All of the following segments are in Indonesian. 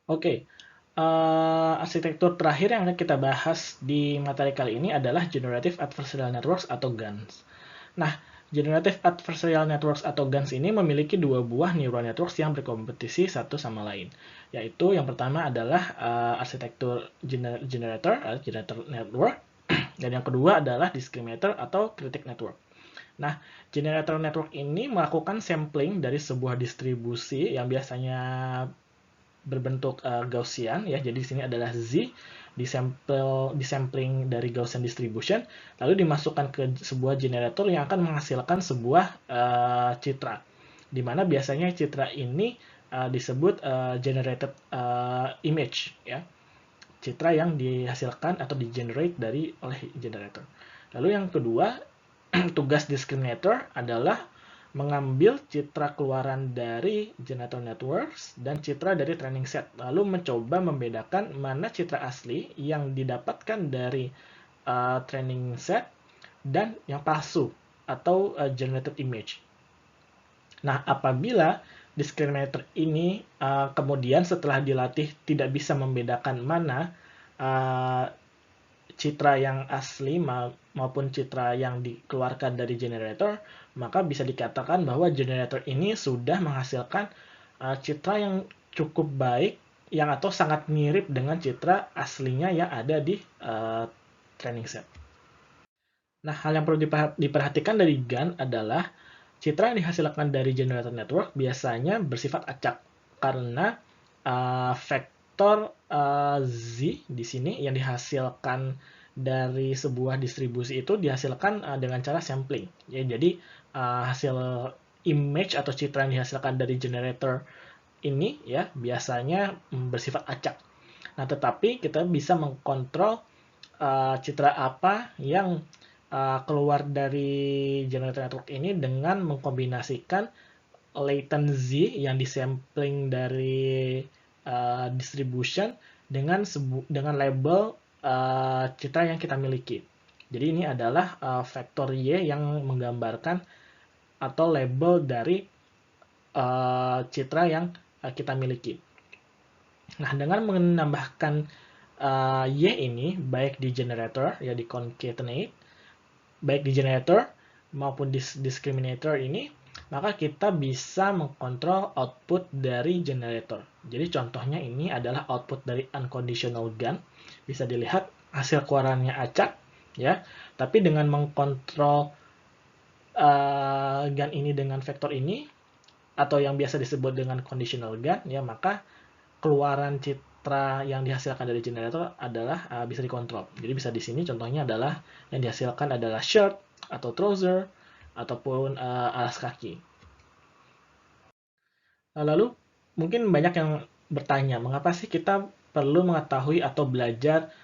Oke, arsitektur terakhir yang akan kita bahas di materi kali ini adalah Generative Adversarial Networks atau GANs. Nah, Generative Adversarial Networks atau GANs ini memiliki dua buah neural networks yang berkompetisi satu sama lain. Yaitu yang pertama adalah arsitektur generator network, dan yang kedua adalah discriminator atau critic network. Nah, generator network ini melakukan sampling dari sebuah distribusi yang biasanya berbentuk Gaussian ya. Jadi di sini adalah Z disampling dari Gaussian distribution, lalu dimasukkan ke sebuah generator yang akan menghasilkan sebuah citra. Di mana biasanya citra ini disebut generated image ya. Citra yang dihasilkan atau di-generate oleh generator. Lalu yang kedua, tugas discriminator adalah mengambil citra keluaran dari generator networks dan citra dari training set, lalu mencoba membedakan mana citra asli yang didapatkan dari training set dan yang palsu atau generated image. Nah, apabila discriminator ini kemudian setelah dilatih tidak bisa membedakan mana citra yang asli maupun citra yang dikeluarkan dari generator, maka bisa dikatakan bahwa generator ini sudah menghasilkan citra yang cukup baik yang atau sangat mirip dengan citra aslinya yang ada di training set. Nah, hal yang perlu diperhatikan dari GAN adalah citra yang dihasilkan dari generator network biasanya bersifat acak karena vektor Z di sini yang dihasilkan dari sebuah distribusi itu dihasilkan dengan cara sampling. Ya, jadi hasil image atau citra yang dihasilkan dari generator ini ya biasanya bersifat acak. Nah, tetapi kita bisa mengkontrol citra apa yang keluar dari generator network ini dengan mengkombinasikan latent Z yang disampling dari distribution dengan label citra yang kita miliki. Jadi ini adalah vektor Y yang menggambarkan atau label dari citra yang kita miliki. Nah, dengan menambahkan Y ini baik di generator ya di concatenate, baik di generator maupun discriminator ini, maka kita bisa mengkontrol output dari generator. Jadi contohnya ini adalah output dari unconditional GAN. Bisa dilihat hasil keluarannya acak ya, tapi dengan mengkontrol GAN ini dengan vektor ini atau yang biasa disebut dengan conditional GAN ya, maka keluaran citra yang dihasilkan dari generator adalah bisa dikontrol. Jadi bisa di sini contohnya adalah yang dihasilkan adalah shirt atau trouser ataupun alas kaki. Lalu mungkin banyak yang bertanya, mengapa sih kita perlu mengetahui atau belajar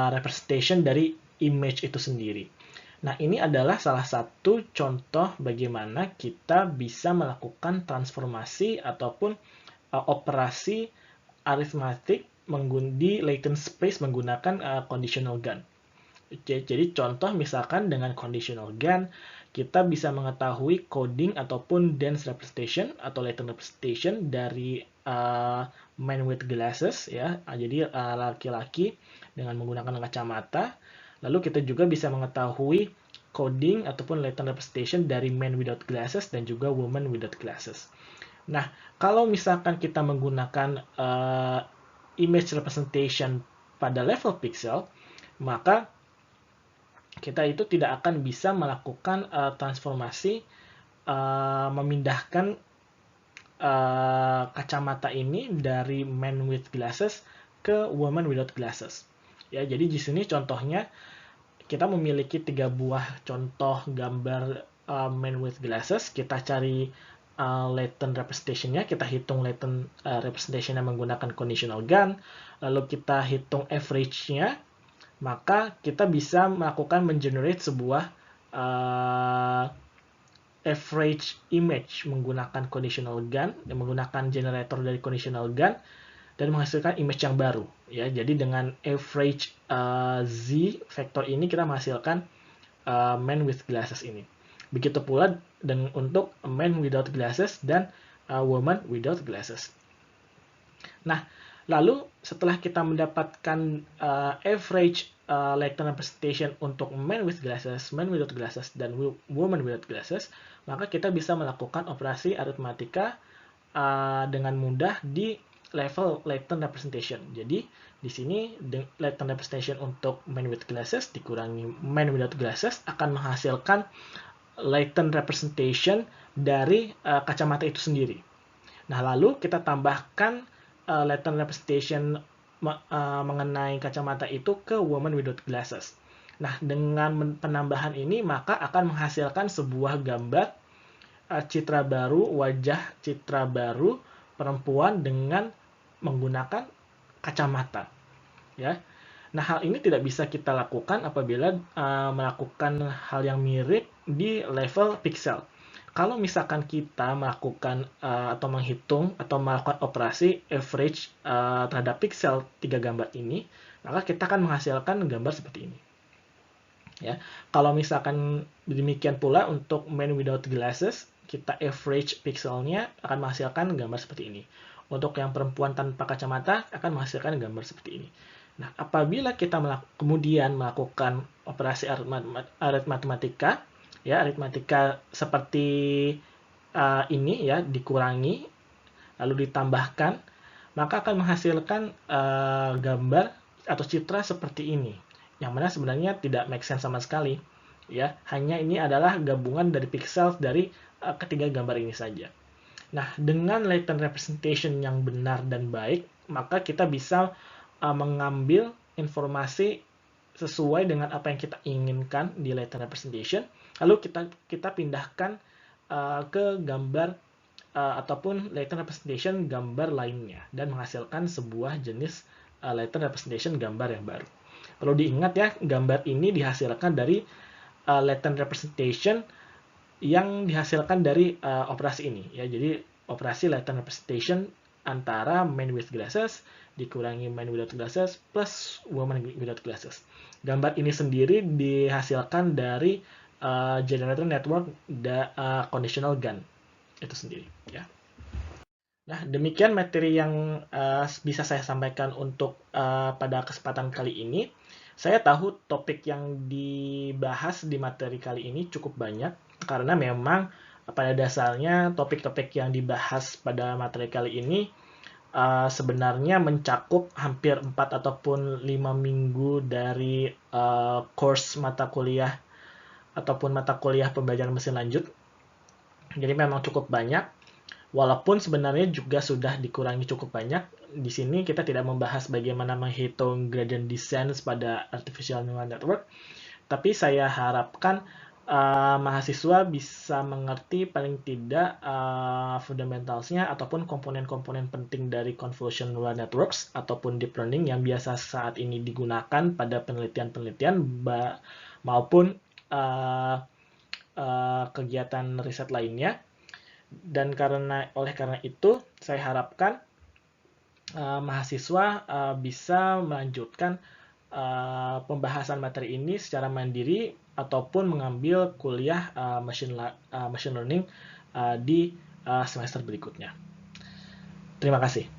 representation dari image itu sendiri? Nah, ini adalah salah satu contoh bagaimana kita bisa melakukan transformasi ataupun operasi aritmatik di latent space menggunakan conditional GAN. Jadi contoh misalkan dengan conditional GAN, kita bisa mengetahui coding ataupun dense representation atau latent representation dari man with glasses ya. Jadi laki-laki dengan menggunakan kacamata. Lalu kita juga bisa mengetahui coding ataupun latent representation dari man without glasses dan juga woman without glasses. Nah, kalau misalkan kita menggunakan image representation pada level pixel, maka kita itu tidak akan bisa melakukan transformasi memindahkan kacamata ini dari man with glasses ke woman without glasses. Ya, jadi di sini contohnya kita memiliki 3 buah contoh gambar man with glasses. Kita cari latent representation-nya, kita hitung latent representation-nya menggunakan conditional GAN, lalu kita hitung average-nya, maka kita bisa melakukan mengenerate sebuah average image menggunakan conditional GAN, menggunakan generator dari conditional GAN, dan menghasilkan image yang baru. Ya, jadi dengan average Z vektor ini kita menghasilkan man with glasses ini. Begitu pula untuk man without glasses dan woman without glasses. Nah, lalu setelah kita mendapatkan average latent representation untuk man with glasses, man without glasses, dan woman without glasses, maka kita bisa melakukan operasi aritmatika dengan mudah di level latent representation. Jadi di sini latent representation untuk man with glasses dikurangi man without glasses akan menghasilkan latent representation dari kacamata itu sendiri. Nah, lalu kita tambahkan latent representation mengenai kacamata itu ke woman without glasses. Nah, dengan penambahan ini maka akan menghasilkan sebuah gambar citra baru, wajah citra baru perempuan dengan menggunakan kacamata. Ya. Nah, hal ini tidak bisa kita lakukan apabila melakukan hal yang mirip di level pixel. Kalau misalkan kita melakukan atau menghitung atau melakukan operasi average terhadap pixel 3 gambar ini, maka kita akan menghasilkan gambar seperti ini. Ya, kalau misalkan demikian pula untuk man without glasses, kita average pixelnya akan menghasilkan gambar seperti ini. Untuk yang perempuan tanpa kacamata akan menghasilkan gambar seperti ini. Nah, apabila kita kemudian melakukan operasi aritmatika, ya aritmatika seperti ini ya dikurangi lalu ditambahkan, maka akan menghasilkan gambar atau citra seperti ini. Yang mana sebenarnya tidak make sense sama sekali. Ya, hanya ini adalah gabungan dari pixel dari ketiga gambar ini saja. Nah, dengan latent representation yang benar dan baik, maka kita bisa mengambil informasi sesuai dengan apa yang kita inginkan di latent representation, lalu kita pindahkan ke gambar ataupun latent representation gambar lainnya dan menghasilkan sebuah jenis latent representation gambar yang baru. Perlu diingat ya, gambar ini dihasilkan dari latent representation yang dihasilkan dari operasi ini ya. Jadi operasi latent representation antara man with glasses dikurangi man without glasses plus woman without glasses. Gambar ini sendiri dihasilkan dari generator network conditional GAN itu sendiri ya. Nah, demikian materi yang bisa saya sampaikan untuk pada kesempatan kali ini. Saya tahu topik yang dibahas di materi kali ini cukup banyak, karena memang pada dasarnya topik-topik yang dibahas pada materi kali ini sebenarnya mencakup hampir 4 ataupun 5 minggu dari course mata kuliah ataupun mata kuliah pembelajaran mesin lanjut. Jadi memang cukup banyak. Walaupun sebenarnya juga sudah dikurangi cukup banyak, di sini kita tidak membahas bagaimana menghitung gradient descent pada artificial neural network, tapi saya harapkan mahasiswa bisa mengerti paling tidak fundamentalsnya ataupun komponen-komponen penting dari convolution neural networks ataupun deep learning yang biasa saat ini digunakan pada penelitian-penelitian maupun kegiatan riset lainnya. Dan oleh karena itu saya harapkan mahasiswa bisa melanjutkan pembahasan materi ini secara mandiri ataupun mengambil kuliah machine learning di semester berikutnya. Terima kasih.